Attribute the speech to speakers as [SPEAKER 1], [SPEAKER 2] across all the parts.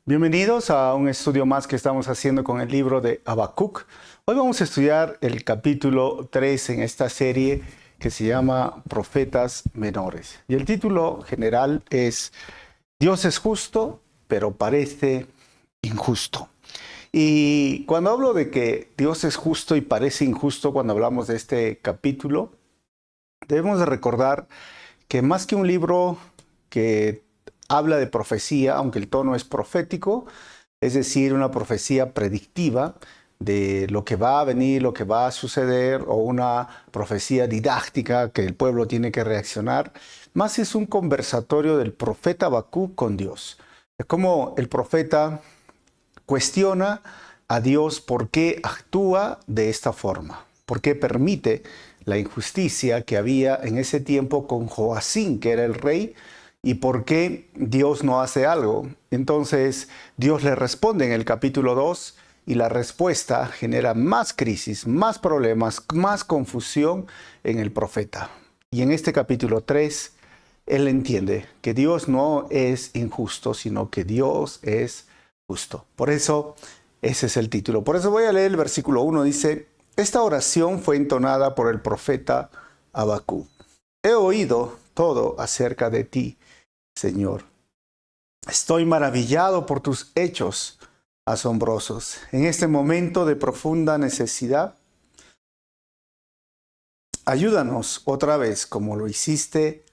[SPEAKER 1] Bienvenidos a un estudio más que estamos haciendo con el libro de Habacuc. Hoy vamos a estudiar el capítulo 3 en esta serie que se llama Profetas Menores. Y el título general es Dios es justo, pero parece injusto. Y cuando hablo de que Dios es justo y parece injusto, cuando hablamos de este capítulo, debemos de recordar que más que un libro que habla de profecía, aunque el tono es profético, es decir, una profecía predictiva de lo que va a venir, lo que va a suceder, o una profecía didáctica que el pueblo tiene que reaccionar, más es un conversatorio del profeta Habacuc con Dios. Es como el profeta cuestiona a Dios por qué actúa de esta forma, por qué permite la injusticia que había en ese tiempo con Joacín, que era el rey, y por qué Dios no hace algo. Entonces Dios le responde en el capítulo 2 y la respuesta genera más crisis, más problemas, más confusión en el profeta. Y en este capítulo 3, él entiende que Dios no es injusto, sino que Dios es justo. Por eso, ese es el título. Por eso voy a leer el versículo 1. Dice, esta oración fue entonada por el profeta Habacuc. He oído todo acerca de ti, Señor. Estoy maravillado por tus hechos asombrosos. En este momento de profunda necesidad, ayúdanos otra vez como lo hiciste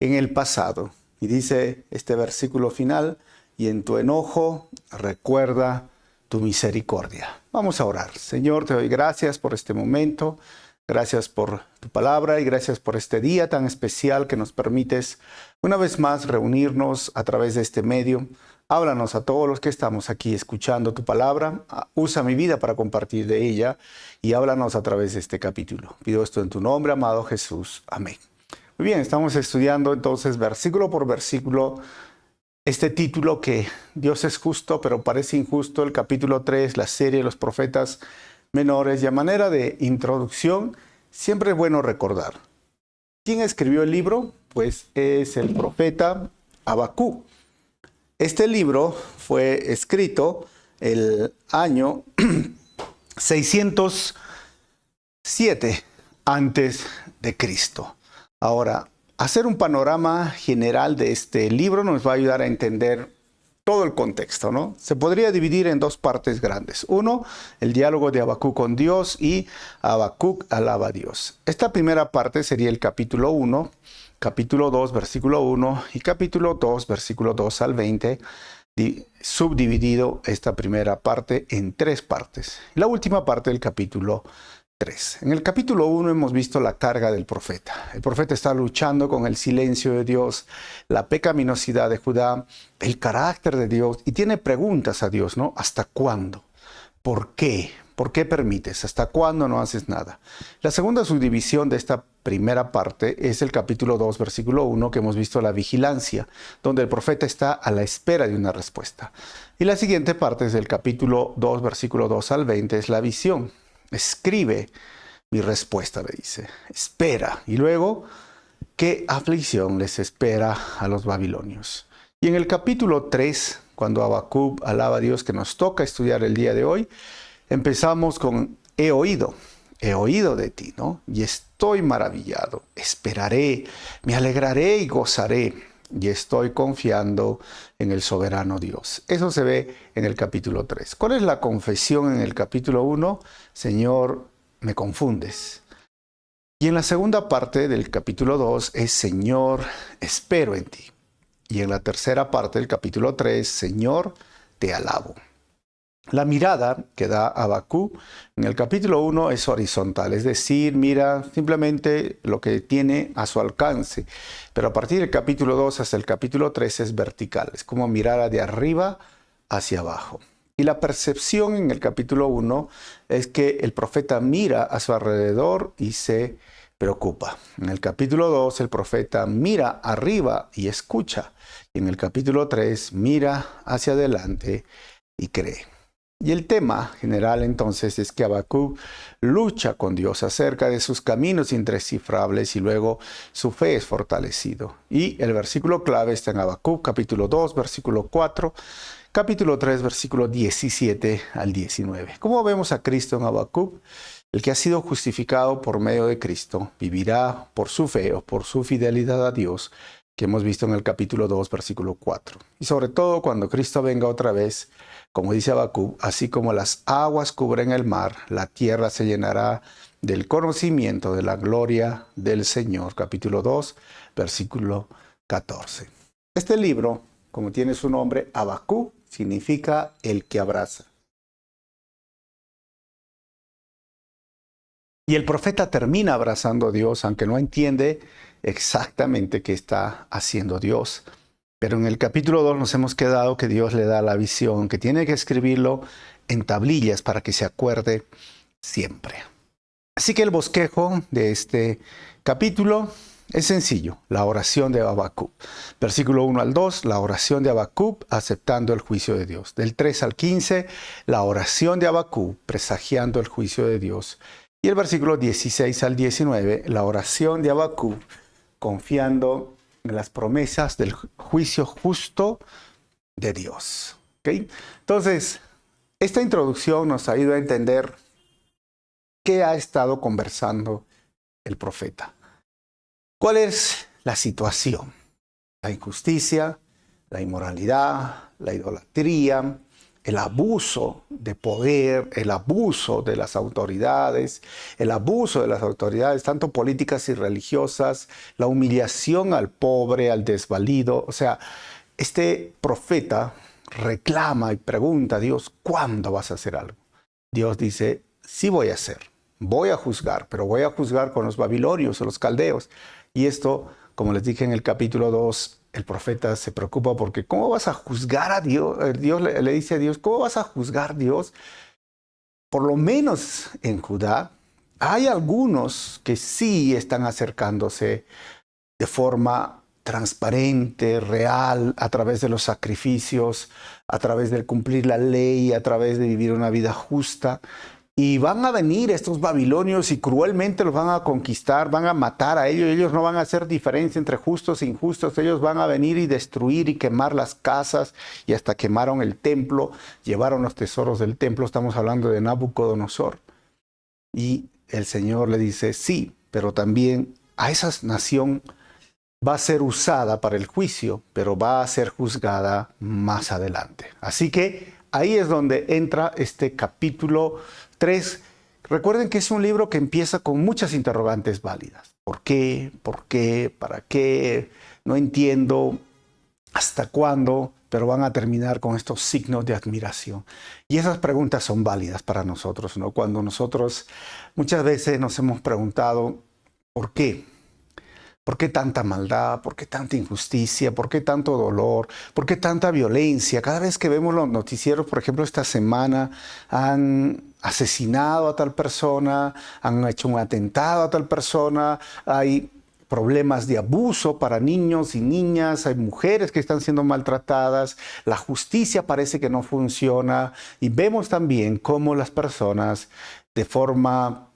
[SPEAKER 1] en el pasado. Y dice este versículo final, y en tu enojo recuerda tu misericordia. Vamos a orar. Señor, te doy gracias por este momento. Gracias por tu palabra y gracias por este día tan especial que nos permites una vez más reunirnos a través de este medio. Háblanos a todos los que estamos aquí escuchando tu palabra. Usa mi vida para compartir de ella y háblanos a través de este capítulo. Pido esto en tu nombre, amado Jesús. Amén. Muy bien, estamos estudiando entonces versículo por versículo este título que Dios es justo, pero parece injusto, el capítulo 3, la serie de los profetas menores. Y a manera de introducción, siempre es bueno recordar. ¿Quién escribió el libro? Pues es el profeta Habacuc. Este libro fue escrito el año 607 antes de Cristo. Ahora, hacer un panorama general de este libro nos va a ayudar a entender todo el contexto, ¿no? Se podría dividir en dos partes grandes. Uno, el diálogo de Habacuc con Dios y Habacuc alaba a Dios. Esta primera parte sería el capítulo 1, capítulo 2, versículo 1 y capítulo 2, versículo 2 al 20, subdividido esta primera parte en tres partes. La última parte del capítulo 3. En el capítulo 1 hemos visto la carga del profeta. El profeta está luchando con el silencio de Dios, la pecaminosidad de Judá, el carácter de Dios y tiene preguntas a Dios, ¿no? ¿Hasta cuándo? ¿Por qué? ¿Por qué permites? ¿Hasta cuándo no haces nada? La segunda subdivisión de esta primera parte es el capítulo 2, versículo 1, que hemos visto la vigilancia, donde el profeta está a la espera de una respuesta. Y la siguiente parte es el capítulo 2, versículo 2 al 20, es la visión. Escribe mi respuesta, le dice. Espera. Y luego, ¿qué aflicción les espera a los babilonios? Y en el capítulo 3, cuando Habacuc alaba a Dios, que nos toca estudiar el día de hoy, empezamos con he oído de ti, ¿no? Y estoy maravillado. Esperaré, me alegraré y gozaré. Y estoy confiando en el soberano Dios. Eso se ve en el capítulo 3. ¿Cuál es la confesión en el capítulo 1? Señor, me confundes. Y en la segunda parte del capítulo 2 es Señor, espero en ti. Y en la tercera parte del capítulo 3, Señor, te alabo. La mirada que da Habacuc en el capítulo 1 es horizontal, es decir, mira simplemente lo que tiene a su alcance. Pero a partir del capítulo 2 hasta el capítulo 3 es vertical, es como mirar de arriba hacia abajo. Y la percepción en el capítulo 1 es que el profeta mira a su alrededor y se preocupa. En el capítulo 2 el profeta mira arriba y escucha. Y en el capítulo 3 mira hacia adelante y cree. Y el tema general entonces es que Habacuc lucha con Dios acerca de sus caminos indescifrables y luego su fe es fortalecido. Y el versículo clave está en Habacuc capítulo 2, versículo 4, capítulo 3, versículo 17 al 19. ¿Cómo vemos a Cristo en Habacuc? El que ha sido justificado por medio de Cristo vivirá por su fe o por su fidelidad a Dios, que hemos visto en el capítulo 2, versículo 4. Y sobre todo cuando Cristo venga otra vez, como dice Habacuc, así como las aguas cubren el mar, la tierra se llenará del conocimiento de la gloria del Señor. Capítulo 2, versículo 14. Este libro, como tiene su nombre, Habacuc, significa el que abraza. Y el profeta termina abrazando a Dios, aunque no entiende exactamente qué está haciendo Dios. Pero en el capítulo 2 nos hemos quedado que Dios le da la visión, que tiene que escribirlo en tablillas para que se acuerde siempre. Así que el bosquejo de este capítulo es sencillo, la oración de Habacuc. Versículo 1 al 2, la oración de Habacuc aceptando el juicio de Dios. Del 3 al 15, la oración de Habacuc presagiando el juicio de Dios. Y el versículo 16 al 19, la oración de Habacuc confiando en las promesas del juicio justo de Dios. ¿Okay? Entonces, esta introducción nos ha ido a entender qué ha estado conversando el profeta. ¿Cuál es la situación? La injusticia, la inmoralidad, la idolatría, el abuso de poder, el abuso de las autoridades, tanto políticas y religiosas, la humillación al pobre, al desvalido. O sea, este profeta reclama y pregunta a Dios, ¿cuándo vas a hacer algo? Dios dice, sí voy a hacer, voy a juzgar, pero voy a juzgar con los babilonios o los caldeos. Y esto, como les dije en el capítulo 2, el profeta se preocupa porque ¿cómo vas a juzgar a Dios? Dios le dice a Dios, ¿cómo vas a juzgar a Dios? Por lo menos en Judá hay algunos que sí están acercándose de forma transparente, real, a través de los sacrificios, a través de cumplir la ley, a través de vivir una vida justa. Y van a venir estos babilonios y cruelmente los van a conquistar, van a matar a ellos. Ellos no van a hacer diferencia entre justos e injustos. Ellos van a venir y destruir y quemar las casas. Y hasta quemaron el templo, llevaron los tesoros del templo. Estamos hablando de Nabucodonosor. Y el Señor le dice, sí, pero también a esa nación va a ser usada para el juicio, pero va a ser juzgada más adelante. Así que ahí es donde entra este capítulo 3. Recuerden que es un libro que empieza con muchas interrogantes válidas. ¿Por qué? ¿Por qué? ¿Para qué? No entiendo hasta cuándo, pero van a terminar con estos signos de admiración. Y esas preguntas son válidas para nosotros, ¿no? Cuando nosotros muchas veces nos hemos preguntado, ¿por qué? ¿Por qué tanta maldad? ¿Por qué tanta injusticia? ¿Por qué tanto dolor? ¿Por qué tanta violencia? Cada vez que vemos los noticieros, por ejemplo, esta semana han asesinado a tal persona, han hecho un atentado a tal persona, hay problemas de abuso para niños y niñas, hay mujeres que están siendo maltratadas, la justicia parece que no funciona y vemos también cómo las personas de forma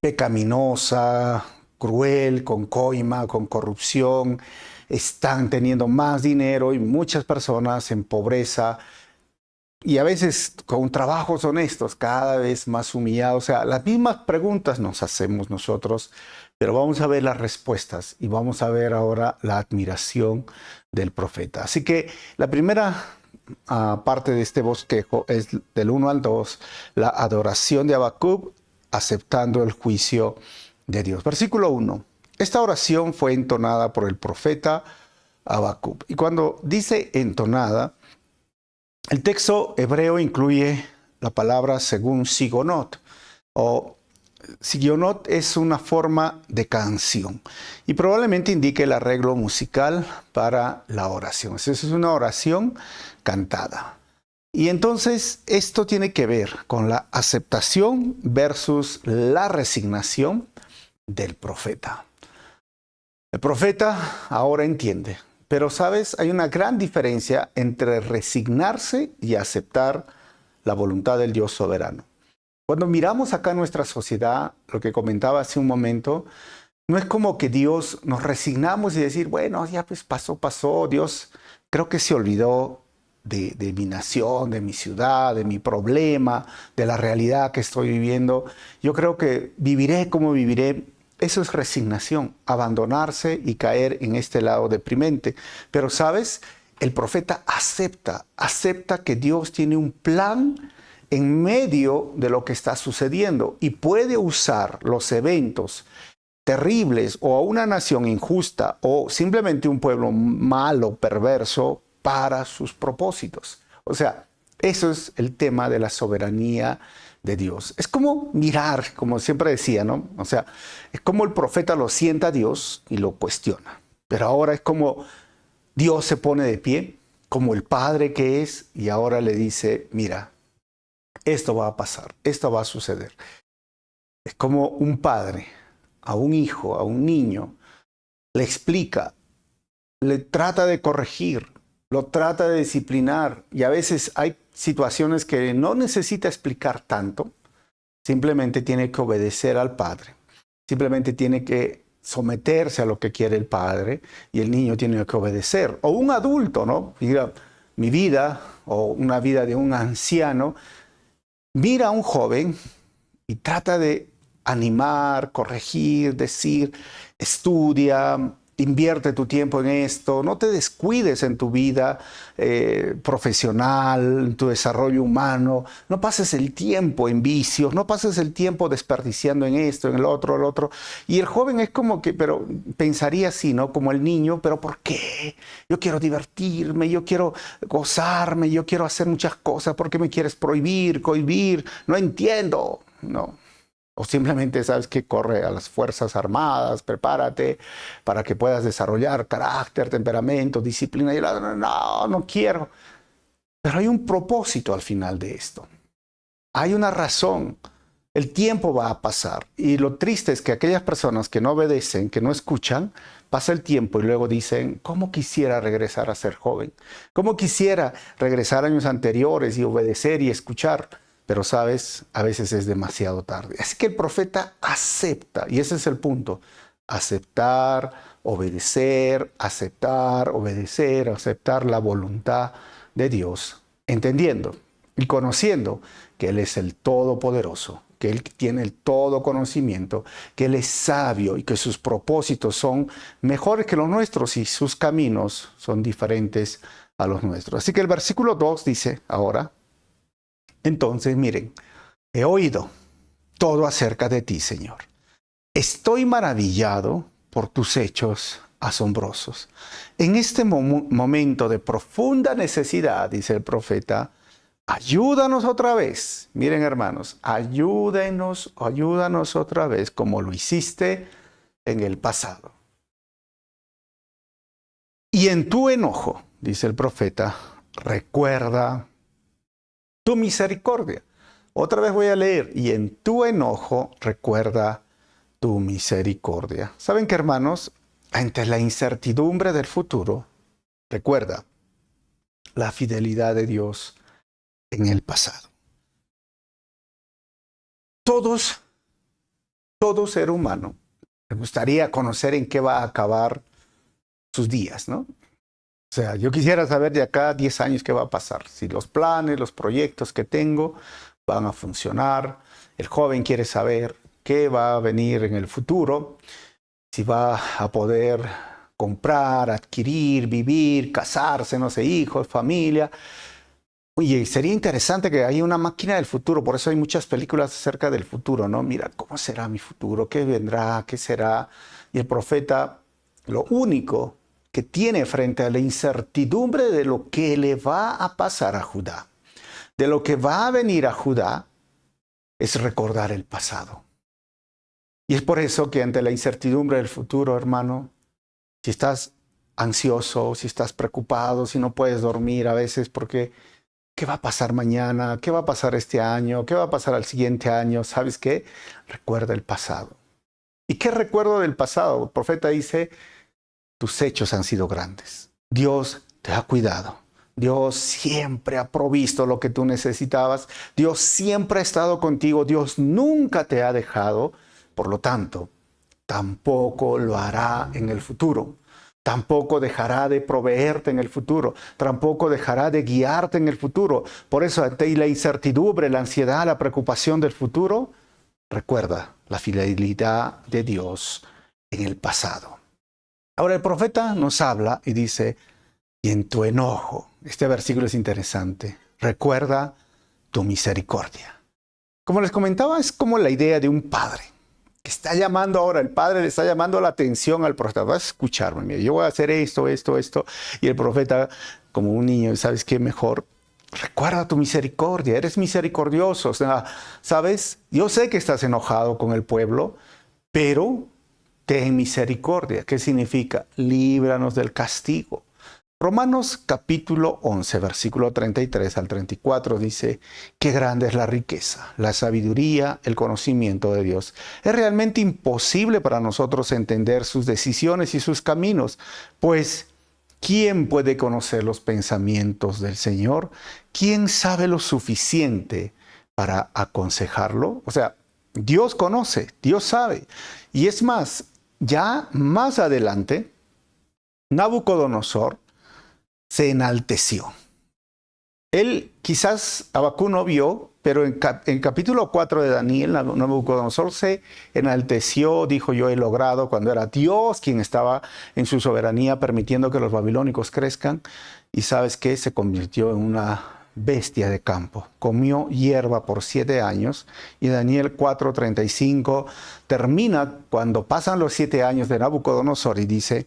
[SPEAKER 1] pecaminosa, cruel, con coima, con corrupción, están teniendo más dinero y muchas personas en pobreza y a veces con trabajos honestos, cada vez más humillados. O sea, las mismas preguntas nos hacemos nosotros, pero vamos a ver las respuestas y vamos a ver ahora la admiración del profeta. Así que la primera parte de este bosquejo es del 1 al 2, la adoración de Habacuc aceptando el juicio de Dios. Versículo 1. Esta oración fue entonada por el profeta Habacuc. Y cuando dice entonada, el texto hebreo incluye la palabra según sigonot, o sigonot es una forma de canción y probablemente indique el arreglo musical para la oración. Esa es una oración cantada. Y entonces esto tiene que ver con la aceptación versus la resignación del profeta. El profeta ahora entiende, pero sabes, hay una gran diferencia entre resignarse y aceptar la voluntad del Dios soberano. Cuando miramos acá nuestra sociedad, lo que comentaba hace un momento, no es como que Dios nos resignamos y decir, bueno, ya pues pasó, Dios creo que se olvidó de mi nación, de mi ciudad, de mi problema, de la realidad que estoy viviendo. Yo creo que viviré como viviré. Eso es resignación, abandonarse y caer en este lado deprimente. Pero, ¿sabes? El profeta acepta que Dios tiene un plan en medio de lo que está sucediendo y puede usar los eventos terribles o a una nación injusta o simplemente un pueblo malo, perverso, para sus propósitos. O sea, eso es el tema de la soberanía de Dios. Es como mirar, como siempre decía, ¿no? O sea, es como el profeta lo sienta a Dios y lo cuestiona. Pero ahora es como Dios se pone de pie, como el Padre que es, y ahora le dice, mira, esto va a pasar, esto va a suceder. Es como un padre a un hijo, a un niño, le explica, le trata de corregir, lo trata de disciplinar, y a veces hay situaciones que no necesita explicar tanto, simplemente tiene que obedecer al padre, simplemente tiene que someterse a lo que quiere el padre y el niño tiene que obedecer. O un adulto, ¿no? Mira, mi vida o una vida de un anciano, mira a un joven y trata de animar, corregir, decir, estudia, invierte tu tiempo en esto, no te descuides en tu vida profesional, en tu desarrollo humano, no pases el tiempo en vicios, no pases el tiempo desperdiciando en esto, en el otro. Y el joven es como que, pero pensaría así, ¿no? Como el niño, pero ¿por qué? Yo quiero divertirme, yo quiero gozarme, yo quiero hacer muchas cosas, ¿por qué me quieres prohibir, cohibir? No entiendo, no. O simplemente sabes que corre a las Fuerzas Armadas, prepárate para que puedas desarrollar carácter, temperamento, disciplina. Y no quiero. Pero hay un propósito al final de esto. Hay una razón. El tiempo va a pasar. Y lo triste es que aquellas personas que no obedecen, que no escuchan, pasa el tiempo y luego dicen, ¿cómo quisiera regresar a ser joven? ¿Cómo quisiera regresar a años anteriores y obedecer y escuchar? Pero sabes, a veces es demasiado tarde. Así que el profeta acepta, y ese es el punto, aceptar, obedecer, aceptar la voluntad de Dios, entendiendo y conociendo que Él es el Todopoderoso, que Él tiene el todo conocimiento, que Él es sabio y que sus propósitos son mejores que los nuestros y sus caminos son diferentes a los nuestros. Así que el versículo 2 dice ahora, entonces, miren, he oído todo acerca de ti, Señor. Estoy maravillado por tus hechos asombrosos. En este momento de profunda necesidad, dice el profeta, ayúdanos otra vez. Miren, hermanos, ayúdanos otra vez como lo hiciste en el pasado. Y en tu enojo, dice el profeta, recuerda tu misericordia. Otra vez voy a leer, y en tu enojo recuerda tu misericordia. ¿Saben qué, hermanos? Ante la incertidumbre del futuro, recuerda la fidelidad de Dios en el pasado. Todo ser humano le gustaría conocer en qué va a acabar sus días, ¿no? O sea, yo quisiera saber de acá a 10 años qué va a pasar, si los planes, los proyectos que tengo van a funcionar. El joven quiere saber qué va a venir en el futuro, si va a poder comprar, adquirir, vivir, casarse, no sé, hijos, familia. Oye, sería interesante que haya una máquina del futuro, por eso hay muchas películas acerca del futuro, ¿no? Mira, ¿cómo será mi futuro? ¿Qué vendrá? ¿Qué será? Y el profeta, lo único que tiene frente a la incertidumbre de lo que le va a pasar a Judá, de lo que va a venir a Judá, es recordar el pasado. Y es por eso que ante la incertidumbre del futuro, hermano, si estás ansioso, si estás preocupado, si no puedes dormir a veces porque ¿qué va a pasar mañana? ¿Qué va a pasar este año? ¿Qué va a pasar al siguiente año? ¿Sabes qué? Recuerda el pasado. ¿Y qué recuerdo del pasado? El profeta dice, tus hechos han sido grandes. Dios te ha cuidado. Dios siempre ha provisto lo que tú necesitabas. Dios siempre ha estado contigo. Dios nunca te ha dejado. Por lo tanto, tampoco lo hará en el futuro. tampoco dejará de proveerte en el futuro, tampoco dejará de guiarte en el futuro. Por eso, ante la incertidumbre, la ansiedad, la preocupación del futuro, recuerda la fidelidad de Dios en el pasado. Ahora el profeta nos habla y dice, y en tu enojo, este versículo es interesante, recuerda tu misericordia. Como les comentaba, es como la idea de un padre que está llamando ahora, el padre le está llamando la atención al profeta. Vas a escucharme, mira, yo voy a hacer esto. Y el profeta, como un niño, ¿sabes qué? Mejor, recuerda tu misericordia, eres misericordioso. O sea, ¿sabes? Yo sé que estás enojado con el pueblo, pero ten misericordia. ¿Qué significa? Líbranos del castigo. Romanos capítulo 11, versículo 33 al 34 dice, qué grande es la riqueza, la sabiduría, el conocimiento de Dios. Es realmente imposible para nosotros entender sus decisiones y sus caminos, pues ¿quién puede conocer los pensamientos del Señor? ¿Quién sabe lo suficiente para aconsejarlo? O sea, Dios conoce, Dios sabe. Y es más, ya más adelante, Nabucodonosor se enalteció. Él quizás Habacuc no vio, pero en capítulo 4 de Daniel, Nabucodonosor se enalteció, dijo yo he logrado, cuando era Dios quien estaba en su soberanía permitiendo que los babilónicos crezcan. Y ¿sabes qué? Se convirtió en una bestia de campo. Comió hierba por 7 años. Y Daniel 4:35 termina cuando pasan los 7 años de Nabucodonosor y dice,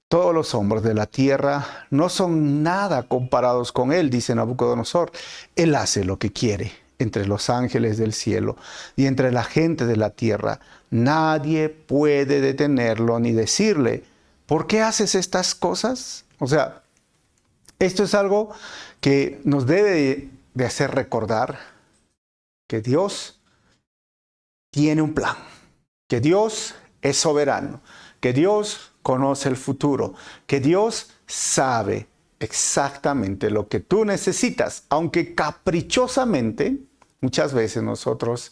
[SPEAKER 1] todos los hombres de la tierra no son nada comparados con él, dice Nabucodonosor. Él hace lo que quiere entre los ángeles del cielo y entre la gente de la tierra. Nadie puede detenerlo ni decirle, ¿por qué haces estas cosas? O sea, esto es algo que nos debe de hacer recordar que Dios tiene un plan, que Dios es soberano, que Dios conoce el futuro, que Dios sabe exactamente lo que tú necesitas, aunque caprichosamente muchas veces nosotros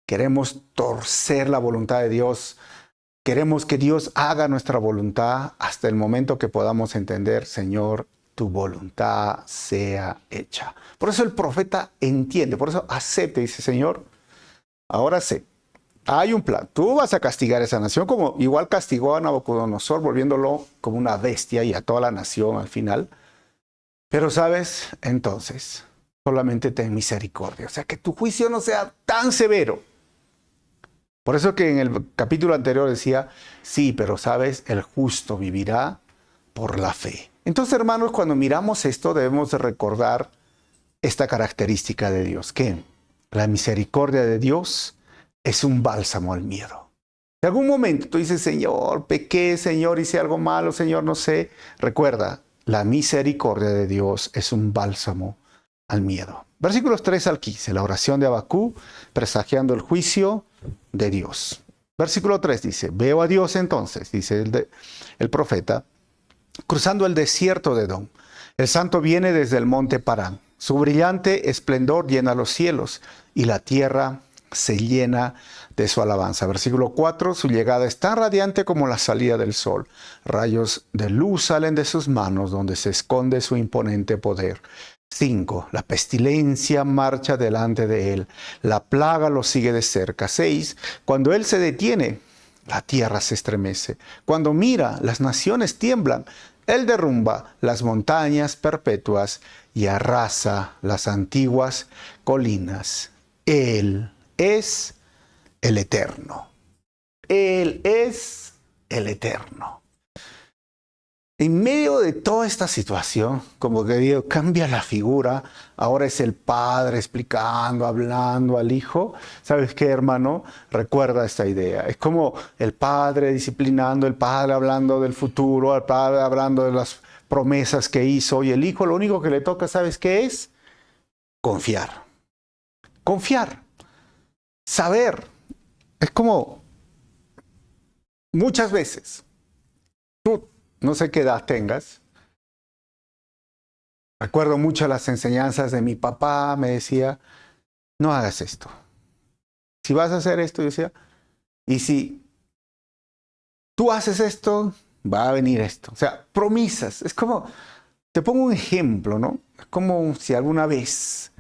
[SPEAKER 1] queremos torcer la voluntad de Dios, queremos que Dios haga nuestra voluntad hasta el momento que podamos entender, Señor, tu voluntad sea hecha. Por eso el profeta entiende, por eso acepta y dice, Señor, ahora sé. Hay un plan. Tú vas a castigar a esa nación como igual castigó a Nabucodonosor, volviéndolo como una bestia y a toda la nación al final. Pero sabes, entonces, solamente ten misericordia. O sea, que tu juicio no sea tan severo. Por eso que en el capítulo anterior decía, sí, pero sabes, el justo vivirá por la fe. Entonces, hermanos, cuando miramos esto debemos de recordar esta característica de Dios, que la misericordia de Dios es un bálsamo al miedo. En algún momento tú dices, Señor, pequé, Señor, hice algo malo, Señor, no sé. Recuerda, la misericordia de Dios es un bálsamo al miedo. Versículos 3 al 15, la oración de Habacuc, presagiando el juicio de Dios. Versículo 3 dice, veo a Dios entonces, dice el profeta, cruzando el desierto de Edom. El santo viene desde el monte Parán. Su brillante esplendor llena los cielos y la tierra se llena de su alabanza. Versículo 4, su llegada es tan radiante como la salida del sol. Rayos de luz salen de sus manos donde se esconde su imponente poder. 5, la pestilencia marcha delante de él. La plaga lo sigue de cerca. 6, cuando él se detiene, la tierra se estremece. Cuando mira, las naciones tiemblan. Él derrumba las montañas perpetuas y arrasa las antiguas colinas. Él es el Eterno. Él es el Eterno. En medio de toda esta situación, como que Dios cambia la figura, ahora es el Padre explicando, hablando al Hijo. ¿Sabes qué, hermano? Recuerda esta idea. Es como el Padre disciplinando, el Padre hablando del futuro, el Padre hablando de las promesas que hizo, y el Hijo lo único que le toca, ¿sabes qué es? Confiar. Confiar. Saber. Es como muchas veces, tú no sé qué edad tengas, recuerdo mucho las enseñanzas de mi papá, me decía, no hagas esto. Si vas a hacer esto, yo decía, y si tú haces esto, va a venir esto. O sea, promesas. Es como, te pongo un ejemplo, ¿no? Es como si alguna vez,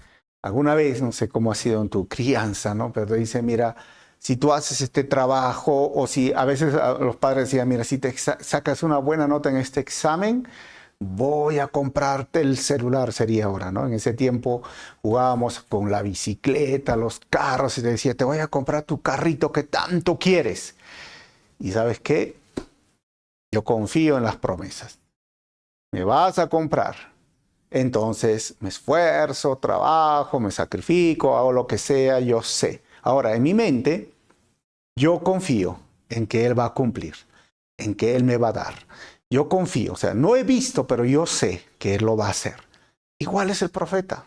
[SPEAKER 1] no sé cómo ha sido en tu crianza, ¿no? Pero te dice, mira, si tú haces este trabajo, o si a veces los padres decían, mira, si te sacas una buena nota en este examen, voy a comprarte el celular, sería ahora, ¿no? En ese tiempo jugábamos con la bicicleta, los carros, y te decía, te voy a comprar tu carrito que tanto quieres. Y ¿sabes qué? Yo confío en las promesas. Me vas a comprar. Entonces me esfuerzo, trabajo, me sacrifico, hago lo que sea, yo sé. Ahora, en mi mente, yo confío en que Él va a cumplir, en que Él me va a dar. Yo confío, o sea, no he visto, pero yo sé que Él lo va a hacer. Igual es el profeta.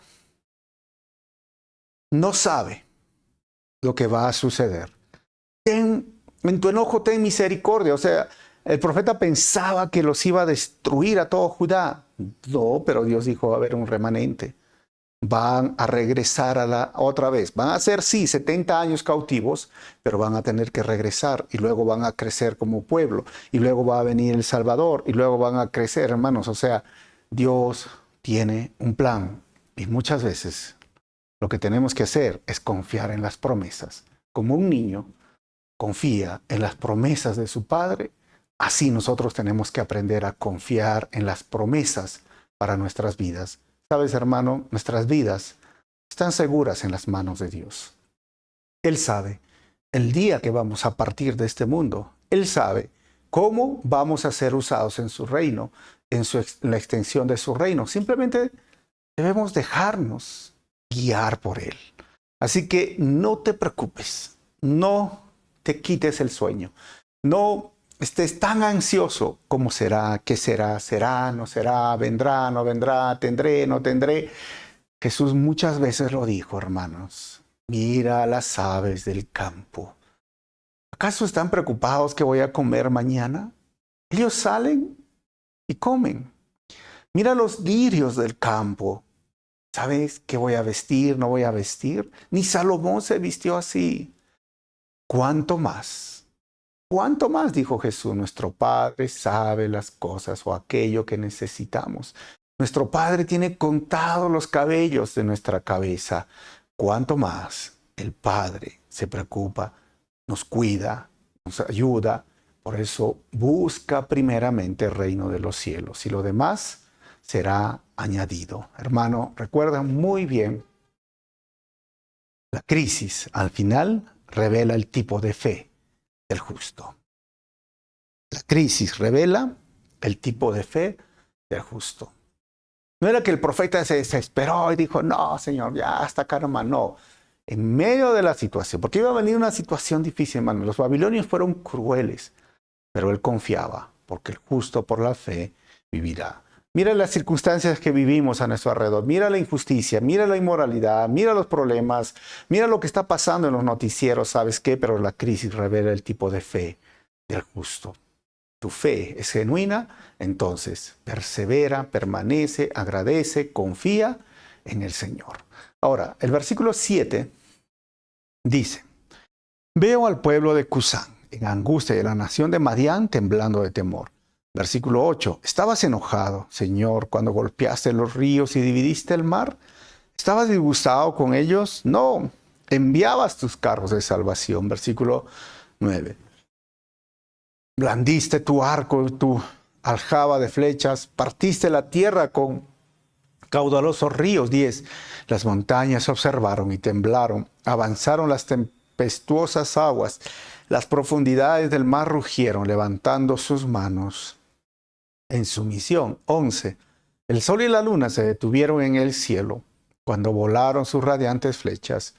[SPEAKER 1] No sabe lo que va a suceder. En tu enojo ten misericordia. O sea, el profeta pensaba que los iba a destruir a todo Judá. No, pero Dios dijo, va a haber un remanente. Van a regresar otra vez. Van a ser, sí, 70 años cautivos, pero van a tener que regresar y luego van a crecer como pueblo. Y luego va a venir el Salvador y luego van a crecer, hermanos. O sea, Dios tiene un plan. Y muchas veces lo que tenemos que hacer es confiar en las promesas. Como un niño confía en las promesas de su Padre, así nosotros tenemos que aprender a confiar en las promesas para nuestras vidas. Sabes, hermano, nuestras vidas están seguras en las manos de Dios. Él sabe el día que vamos a partir de este mundo. Él sabe cómo vamos a ser usados en su reino, en la extensión de su reino. Simplemente debemos dejarnos guiar por Él. Así que no te preocupes, no te quites el sueño. No estés tan ansioso como será, qué será, no será, vendrá, no vendrá, tendré, no tendré. Jesús muchas veces lo dijo, hermanos. Mira las aves del campo. ¿Acaso están preocupados que voy a comer mañana? Ellos salen y comen. Mira los lirios del campo. ¿Sabes qué voy a vestir? ¿No voy a vestir? Ni Salomón se vistió así. ¿Cuánto más? ¿Cuánto más? Dijo Jesús. Nuestro Padre sabe las cosas o aquello que necesitamos. Nuestro Padre tiene contados los cabellos de nuestra cabeza. ¿Cuánto más? El Padre se preocupa, nos cuida, nos ayuda. Por eso busca primeramente el reino de los cielos y lo demás será añadido. Hermano, recuerda muy bien, la crisis al final revela el tipo de fe del justo. La crisis revela el tipo de fe del justo. No era que el profeta se desesperó y dijo, no, Señor, ya hasta acá nomás. No, en medio de la situación, porque iba a venir una situación difícil, hermano. Los babilonios fueron crueles, pero él confiaba, porque el justo por la fe vivirá. Mira las circunstancias que vivimos a nuestro alrededor, mira la injusticia, mira la inmoralidad, mira los problemas, mira lo que está pasando en los noticieros, ¿sabes qué? Pero la crisis revela el tipo de fe del justo. Tu fe es genuina, entonces persevera, permanece, agradece, confía en el Señor. Ahora, el versículo 7 dice, veo al pueblo de Cusán en angustia y a la nación de Madián temblando de temor. Versículo 8. ¿Estabas enojado, Señor, cuando golpeaste los ríos y dividiste el mar? ¿Estabas disgustado con ellos? No, enviabas tus carros de salvación. Versículo 9. Blandiste tu arco y tu aljaba de flechas, partiste la tierra con caudalosos ríos. 10. Las montañas observaron y temblaron, avanzaron las tempestuosas aguas, las profundidades del mar rugieron, levantando sus manos en sumisión. 11. El sol y la luna se detuvieron en el cielo cuando volaron sus radiantes flechas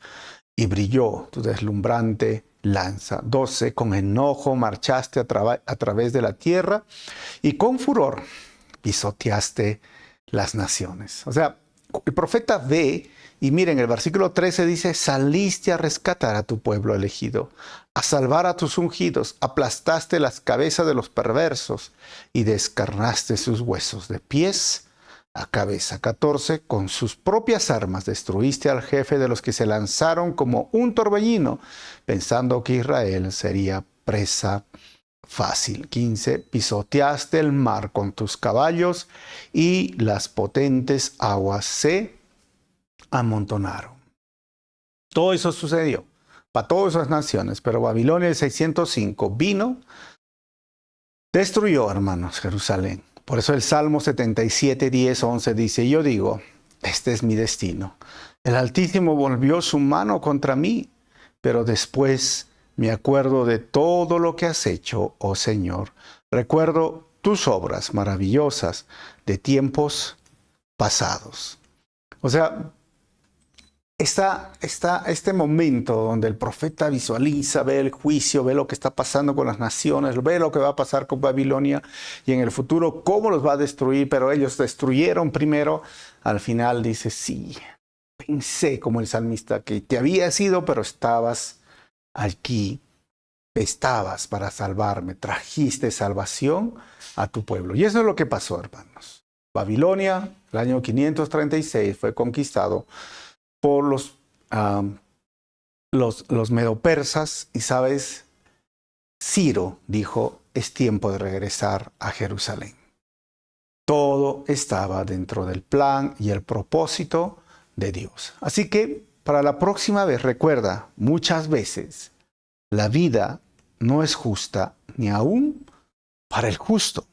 [SPEAKER 1] y brilló tu deslumbrante lanza. 12. Con enojo marchaste a través de la tierra y con furor pisoteaste las naciones. O sea, el profeta ve y miren, el versículo 13 dice, saliste a rescatar a tu pueblo elegido, a salvar a tus ungidos, aplastaste las cabezas de los perversos y descarnaste sus huesos de pies a cabeza. 14, con sus propias armas destruiste al jefe de los que se lanzaron como un torbellino, pensando que Israel sería presa fácil. 15. Pisoteaste el mar con tus caballos y las potentes aguas se amontonaron. Todo eso sucedió para todas esas naciones, pero Babilonia del 605 vino, destruyó, hermanos, Jerusalén. Por eso el Salmo 77, 10, 11 dice, yo digo, este es mi destino. El Altísimo volvió su mano contra mí, pero después me acuerdo de todo lo que has hecho, oh Señor. Recuerdo tus obras maravillosas de tiempos pasados. O sea, está este momento donde el profeta visualiza, ve el juicio, ve lo que está pasando con las naciones, ve lo que va a pasar con Babilonia y en el futuro cómo los va a destruir, pero ellos destruyeron primero. Al final dice, sí, pensé como el salmista que te habías ido, pero estabas aquí, estabas para salvarme, trajiste salvación a tu pueblo. Y eso es lo que pasó, hermanos. Babilonia, el año 536, fue conquistado por los medopersas y, ¿sabes? Ciro dijo, es tiempo de regresar a Jerusalén. Todo estaba dentro del plan y el propósito de Dios. Así que para la próxima vez, recuerda, muchas veces la vida no es justa ni aún para el justo.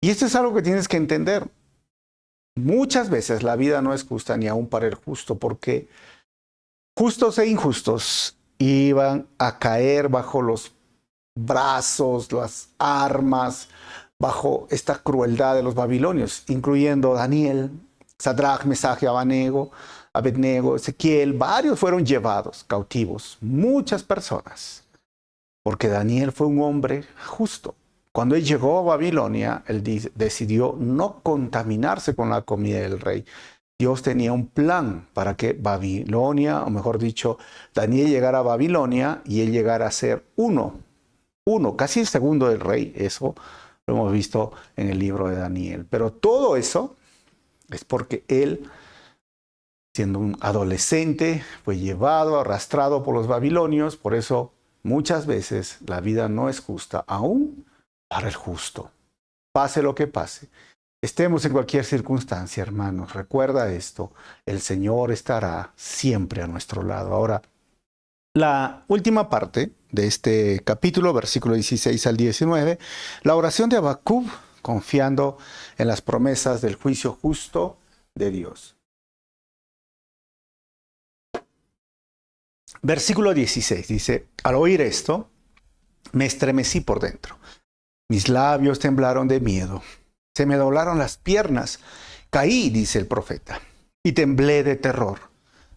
[SPEAKER 1] Y esto es algo que tienes que entender. Muchas veces la vida no es justa ni aún para el justo, porque justos e injustos iban a caer bajo los brazos, las armas, bajo esta crueldad de los babilonios, incluyendo Daniel, Sadrach, Mesach y Abednego, Ezequiel. Varios fueron llevados cautivos, muchas personas, porque Daniel fue un hombre justo. Cuando él llegó a Babilonia, él decidió no contaminarse con la comida del rey. Dios tenía un plan para que Babilonia, o mejor dicho, Daniel llegara a Babilonia y él llegara a ser uno, casi el segundo del rey. Eso lo hemos visto en el libro de Daniel. Pero todo eso es porque él, siendo un adolescente, fue llevado, arrastrado por los babilonios. Por eso muchas veces la vida no es justa, aún para el justo. Pase lo que pase. Estemos en cualquier circunstancia, hermanos. Recuerda esto. El Señor estará siempre a nuestro lado. Ahora, la última parte de este capítulo, versículo 16 al 19, la oración de Habacuc, confiando en las promesas del juicio justo de Dios. Versículo 16 dice, al oír esto, me estremecí por dentro. Mis labios temblaron de miedo. Se me doblaron las piernas. Caí, dice el profeta, y temblé de terror.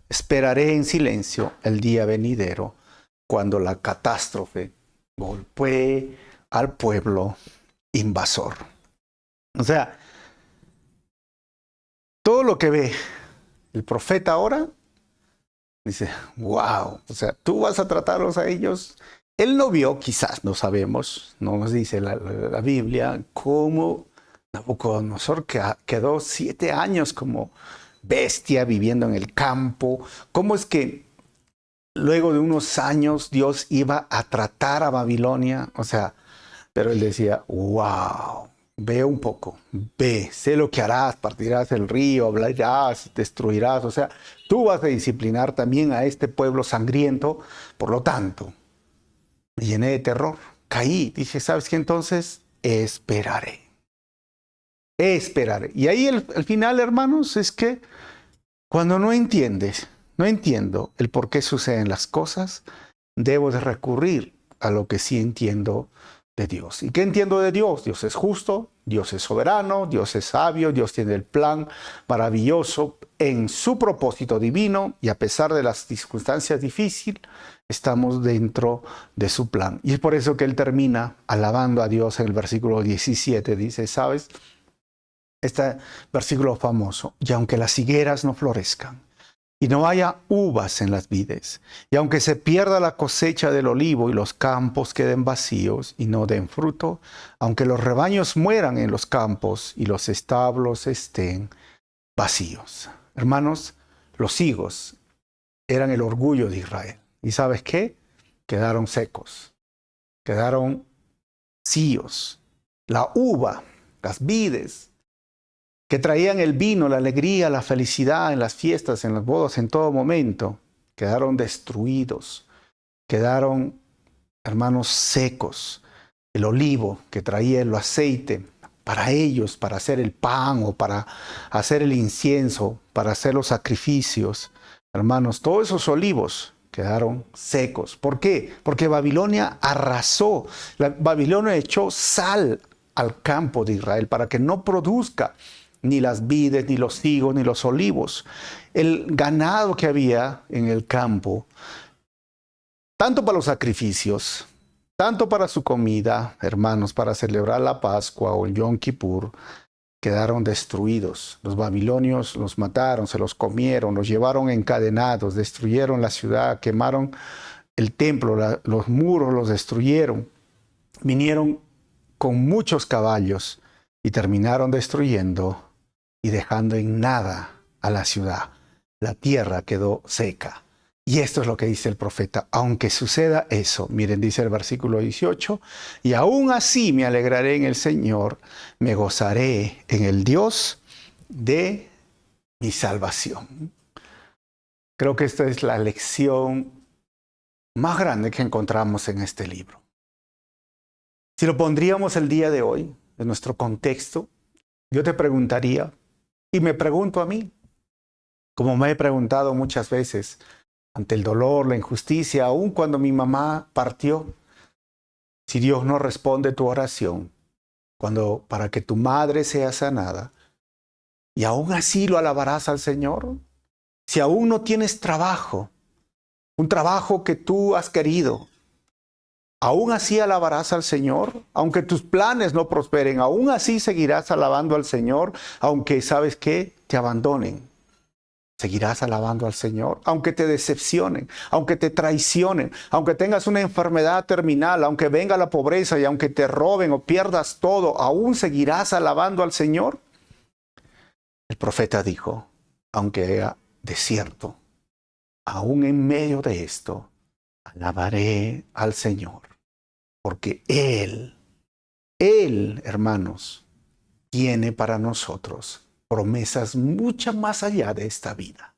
[SPEAKER 1] Esperaré en silencio el día venidero, cuando la catástrofe golpee al pueblo invasor. O sea, todo lo que ve el profeta ahora, dice, wow, o sea, tú vas a tratarlos a ellos. Él no vio, quizás no sabemos, no nos dice la Biblia, cómo Nabucodonosor quedó 7 años como bestia viviendo en el campo. ¿Cómo es que luego de unos años Dios iba a tratar a Babilonia? O sea, pero él decía, wow, ve un poco, ve, sé lo que harás, partirás el río, hablarás, destruirás. O sea, tú vas a disciplinar también a este pueblo sangriento. Por lo tanto, me llené de terror, caí, dije, ¿sabes qué? Entonces esperaré. Esperaré. Y ahí el final, hermanos, es que cuando no entiendo el por qué suceden las cosas, debo de recurrir a lo que sí entiendo de Dios. ¿Y qué entiendo de Dios? Dios es justo, Dios es soberano, Dios es sabio, Dios tiene el plan maravilloso en su propósito divino, y a pesar de las circunstancias difíciles, estamos dentro de su plan. Y es por eso que él termina alabando a Dios en el versículo 17. Dice, ¿sabes? Este versículo famoso, y aunque las higueras no florezcan, y no haya uvas en las vides, y aunque se pierda la cosecha del olivo y los campos queden vacíos y no den fruto, aunque los rebaños mueran en los campos y los establos estén vacíos. Hermanos, los higos eran el orgullo de Israel. ¿Y sabes qué? Quedaron secos, quedaron cíos, la uva, las vides, que traían el vino, la alegría, la felicidad en las fiestas, en las bodas, en todo momento, quedaron destruidos, quedaron, hermanos, secos. El olivo que traía el aceite para ellos, para hacer el pan o para hacer el incienso, para hacer los sacrificios, hermanos, todos esos olivos quedaron secos. ¿Por qué? Porque Babilonia arrasó. Babilonia echó sal al campo de Israel para que no produzca ni las vides, ni los higos, ni los olivos. El ganado que había en el campo, tanto para los sacrificios, tanto para su comida, hermanos, para celebrar la Pascua o el Yom Kippur, quedaron destruidos. Los babilonios los mataron, se los comieron, los llevaron encadenados, destruyeron la ciudad, quemaron el templo, los muros los destruyeron. Vinieron con muchos caballos y terminaron destruyendo y dejando en nada a la ciudad. La tierra quedó seca. Y esto es lo que dice el profeta. Aunque suceda eso, miren, dice el versículo 18, y aún así me alegraré en el Señor, me gozaré en el Dios de mi salvación. Creo que esta es la lección más grande que encontramos en este libro. Si lo pondríamos el día de hoy, en nuestro contexto, yo te preguntaría, y me pregunto a mí, como me he preguntado muchas veces, ante el dolor, la injusticia, aun cuando mi mamá partió, si Dios no responde tu oración, para que tu madre sea sanada, y aún así lo alabarás al Señor, si aún no tienes trabajo, un trabajo que tú has querido, aún así alabarás al Señor, aunque tus planes no prosperen, aún así seguirás alabando al Señor, aunque, ¿sabes qué?, te abandonen. Seguirás alabando al Señor, aunque te decepcionen, aunque te traicionen, aunque tengas una enfermedad terminal, aunque venga la pobreza y aunque te roben o pierdas todo, ¿aún seguirás alabando al Señor? El profeta dijo, aunque haya desierto, aún en medio de esto, alabaré al Señor, porque Él, hermanos, tiene para nosotros promesas mucho más allá de esta vida.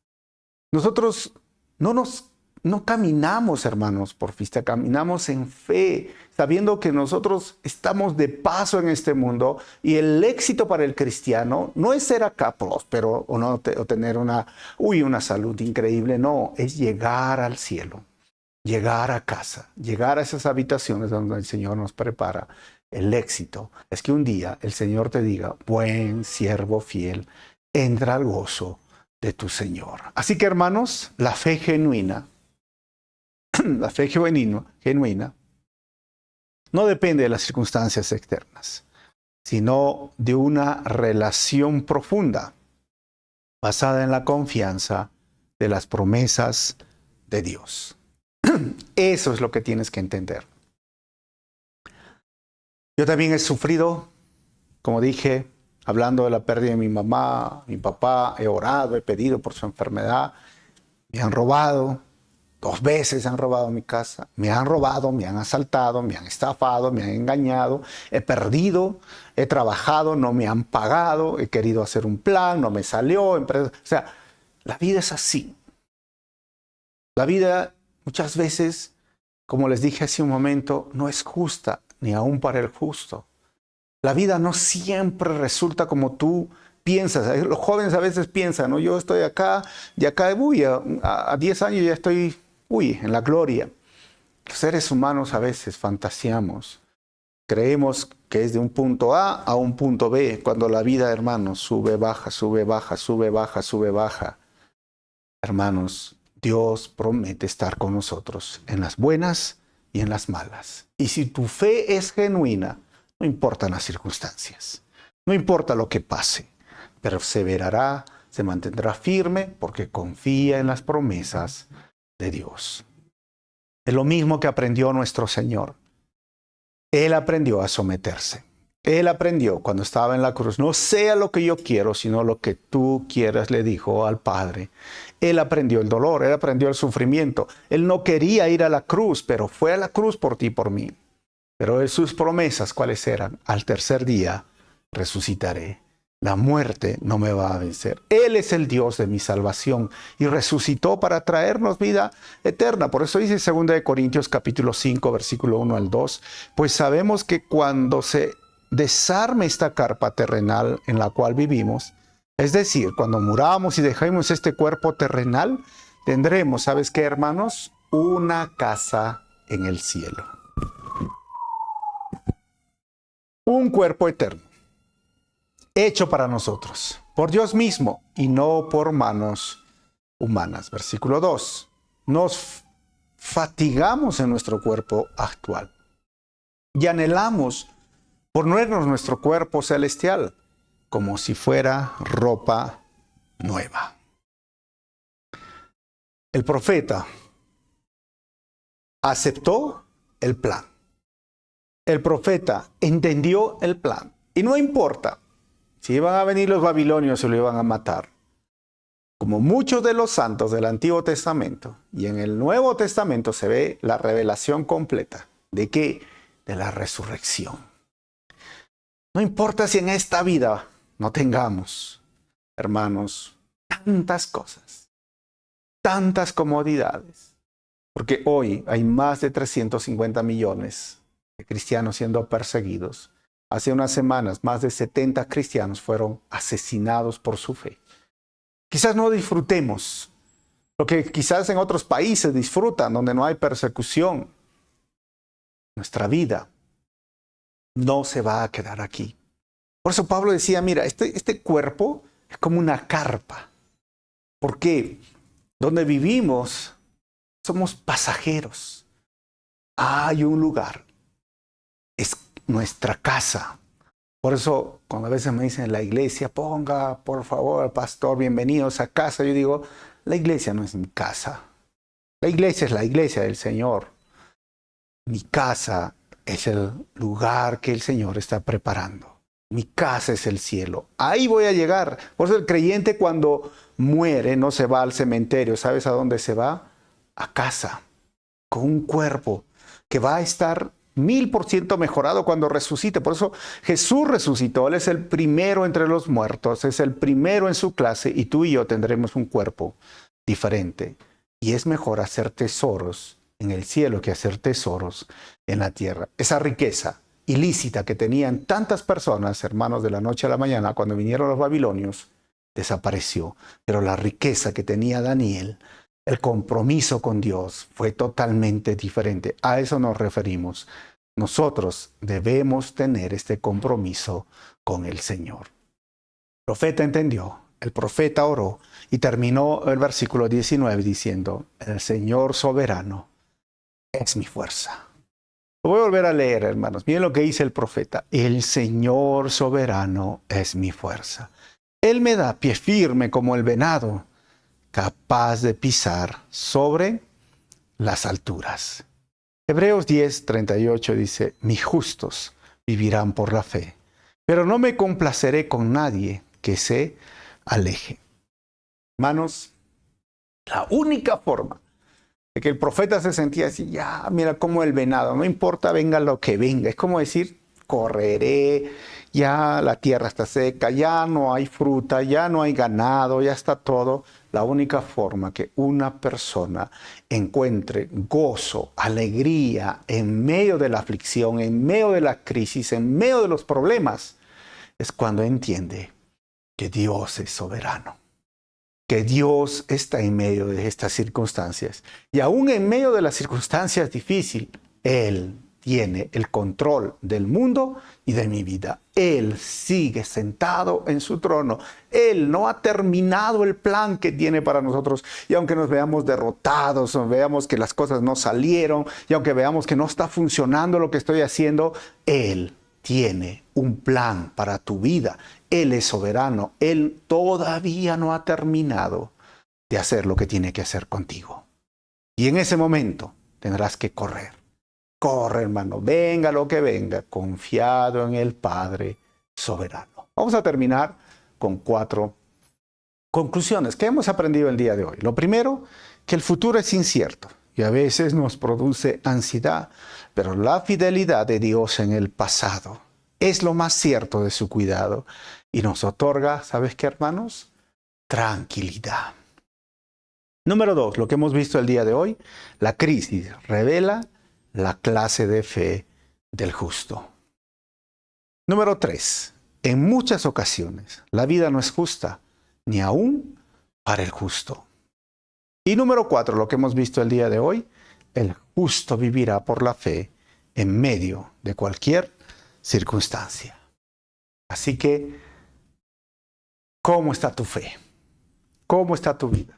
[SPEAKER 1] Nosotros no caminamos, hermanos, por vista, caminamos en fe, sabiendo que nosotros estamos de paso en este mundo y el éxito para el cristiano no es ser acá próspero o tener una salud increíble, no, es llegar al cielo, llegar a casa, llegar a esas habitaciones donde el Señor nos prepara. El éxito es que un día el Señor te diga, buen siervo fiel, entra al gozo de tu Señor. Así que, hermanos, la fe genuina, no depende de las circunstancias externas, sino de una relación profunda, basada en la confianza de las promesas de Dios. Eso es lo que tienes que entender. Yo también he sufrido, como dije, hablando de la pérdida de mi mamá, mi papá, he orado, he pedido por su enfermedad. Me han robado, 2 veces han robado mi casa. Me han robado, me han asaltado, me han estafado, me han engañado. He perdido, he trabajado, no me han pagado. He querido hacer un plan, no me salió. O sea, la vida es así. La vida muchas veces, como les dije hace un momento, no es justa, ni aún para el justo. La vida no siempre resulta como tú piensas. Los jóvenes a veces piensan, ¿no? Yo estoy acá, y acá, a 10 años ya estoy, en la gloria. Los seres humanos a veces fantaseamos. Creemos que es de un punto A a un punto B, cuando la vida, hermanos, sube, baja, sube, baja, sube, baja, sube, baja. Hermanos, Dios promete estar con nosotros en las buenas y en las malas. Y si tu fe es genuina, no importan las circunstancias, no importa lo que pase, perseverará, se mantendrá firme porque confía en las promesas de Dios. Es lo mismo que aprendió nuestro Señor. Él aprendió a someterse. Él aprendió cuando estaba en la cruz, no sea lo que yo quiero, sino lo que tú quieras, le dijo al Padre. Él aprendió el dolor, él aprendió el sufrimiento. Él no quería ir a la cruz, pero fue a la cruz por ti y por mí. Pero sus promesas, ¿cuáles eran? Al tercer día resucitaré. La muerte no me va a vencer. Él es el Dios de mi salvación y resucitó para traernos vida eterna. Por eso dice 2 Corintios capítulo 5, versículo 1 al 2, pues sabemos que cuando se desarme esta carpa terrenal en la cual vivimos, es decir, cuando muramos y dejemos este cuerpo terrenal, tendremos, ¿sabes qué, hermanos? Una casa en el cielo. Un cuerpo eterno, hecho para nosotros, por Dios mismo y no por manos humanas. Versículo 2. Nos fatigamos en nuestro cuerpo actual y anhelamos ponernos nuestro cuerpo celestial como si fuera ropa nueva. El profeta aceptó el plan. El profeta entendió el plan. Y no importa si iban a venir los babilonios y lo iban a matar. Como muchos de los santos del Antiguo Testamento y en el Nuevo Testamento se ve la revelación completa. ¿De qué? De la resurrección. No importa si en esta vida no tengamos, hermanos, tantas cosas, tantas comodidades. Porque hoy hay más de 350 millones de cristianos siendo perseguidos. Hace unas semanas, más de 70 cristianos fueron asesinados por su fe. Quizás no disfrutemos lo que quizás en otros países disfrutan, donde no hay persecución. Nuestra vida no se va a quedar aquí. Por eso Pablo decía, mira, este cuerpo es como una carpa. Porque donde vivimos somos pasajeros. Hay un lugar. Es nuestra casa. Por eso, cuando a veces me dicen la iglesia, ponga, por favor, pastor, bienvenidos a casa, yo digo, la iglesia no es mi casa. La iglesia es la iglesia del Señor. Mi casa es el lugar que el Señor está preparando. Mi casa es el cielo. Ahí voy a llegar. Por eso el creyente cuando muere no se va al cementerio. ¿Sabes a dónde se va? A casa. Con un cuerpo que va a estar 1000% mejorado cuando resucite. Por eso Jesús resucitó. Él es el primero entre los muertos. Es el primero en su clase. Y tú y yo tendremos un cuerpo diferente. Y es mejor hacer tesoros en el cielo que hacer tesoros en la tierra. Esa riqueza ilícita que tenían tantas personas, hermanos, de la noche a la mañana, cuando vinieron los babilonios, desapareció. Pero la riqueza que tenía Daniel, el compromiso con Dios, fue totalmente diferente. A eso nos referimos. Nosotros debemos tener este compromiso con el Señor. El profeta entendió, el profeta oró y terminó el versículo 19 diciendo, el Señor soberano es mi fuerza. Lo voy a volver a leer, hermanos. Miren lo que dice el profeta. El Señor soberano es mi fuerza. Él me da pie firme como el venado, capaz de pisar sobre las alturas. Hebreos 10:38 dice, mis justos vivirán por la fe, pero no me complaceré con nadie que se aleje. Hermanos, la única forma de que el profeta se sentía así, ya, mira como el venado, no importa, venga lo que venga. Es como decir, correré, ya la tierra está seca, ya no hay fruta, ya no hay ganado, ya está todo. La única forma que una persona encuentre gozo, alegría en medio de la aflicción, en medio de la crisis, en medio de los problemas, es cuando entiende que Dios es soberano. Que Dios está en medio de estas circunstancias. Y aún en medio de las circunstancias difíciles, Él tiene el control del mundo y de mi vida. Él sigue sentado en su trono. Él no ha terminado el plan que tiene para nosotros. Y aunque nos veamos derrotados, o veamos que las cosas no salieron, y aunque veamos que no está funcionando lo que estoy haciendo, Él tiene un plan para tu vida. Él es soberano. Él todavía no ha terminado de hacer lo que tiene que hacer contigo. Y en ese momento tendrás que correr. Corre, hermano, venga lo que venga, confiado en el Padre soberano. Vamos a terminar con 4 conclusiones que hemos aprendido el día de hoy. Lo primero, que el futuro es incierto y a veces nos produce ansiedad, pero la fidelidad de Dios en el pasado es lo más cierto de su cuidado y nos otorga, ¿sabes qué, hermanos? Tranquilidad. Número 2, lo que hemos visto el día de hoy, la crisis revela la clase de fe del justo. Número 3, en muchas ocasiones la vida no es justa, ni aún para el justo. Y número 4, lo que hemos visto el día de hoy, el justo vivirá por la fe en medio de cualquier circunstancia. Así que, ¿cómo está tu fe? ¿Cómo está tu vida?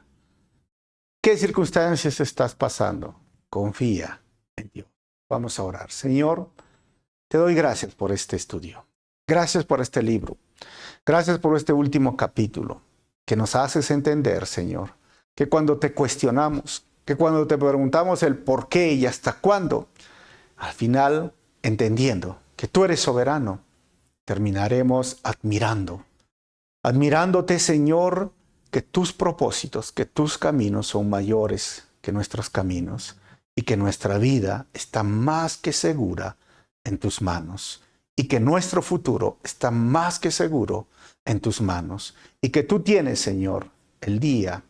[SPEAKER 1] ¿Qué circunstancias estás pasando? Confía en Dios. Vamos a orar. Señor, te doy gracias por este estudio. Gracias por este libro. Gracias por este último capítulo que nos haces entender, Señor, que cuando te cuestionamos, que cuando te preguntamos el por qué y hasta cuándo, al final, entendiendo que tú eres soberano, terminaremos admirándote, Señor, que tus propósitos, que tus caminos son mayores que nuestros caminos y que nuestra vida está más que segura en tus manos y que nuestro futuro está más que seguro en tus manos y que tú tienes, Señor, el día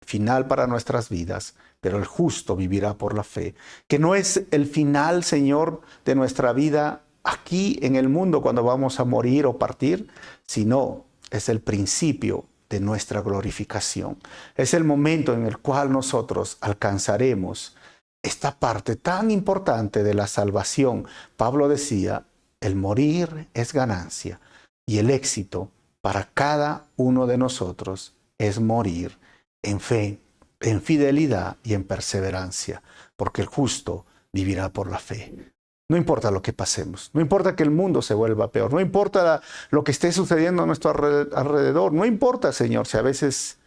[SPEAKER 1] final para nuestras vidas, pero el justo vivirá por la fe, que no es el final, Señor, de nuestra vida aquí en el mundo cuando vamos a morir o partir, sino es el principio de nuestra glorificación. Es el momento en el cual nosotros alcanzaremos esta parte tan importante de la salvación. Pablo decía, el morir es ganancia y el éxito para cada uno de nosotros es morir en fe, en fidelidad y en perseverancia, porque el justo vivirá por la fe. No importa lo que pasemos, no importa que el mundo se vuelva peor, no importa lo que esté sucediendo a nuestro alrededor, no importa, Señor, si a veces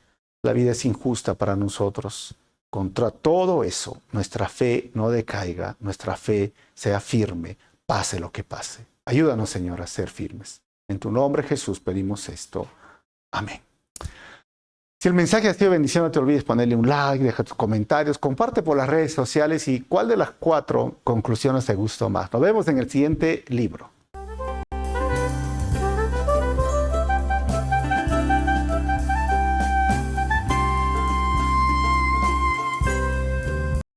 [SPEAKER 1] la vida es injusta para nosotros. Contra todo eso, nuestra fe no decaiga, nuestra fe sea firme, pase lo que pase. Ayúdanos, Señor, a ser firmes. En tu nombre, Jesús, pedimos esto. Amén. Si el mensaje ha sido bendición, no te olvides ponerle un like, deja tus comentarios, comparte por las redes sociales y cuál de las 4 conclusiones te gustó más. Nos vemos en el siguiente libro.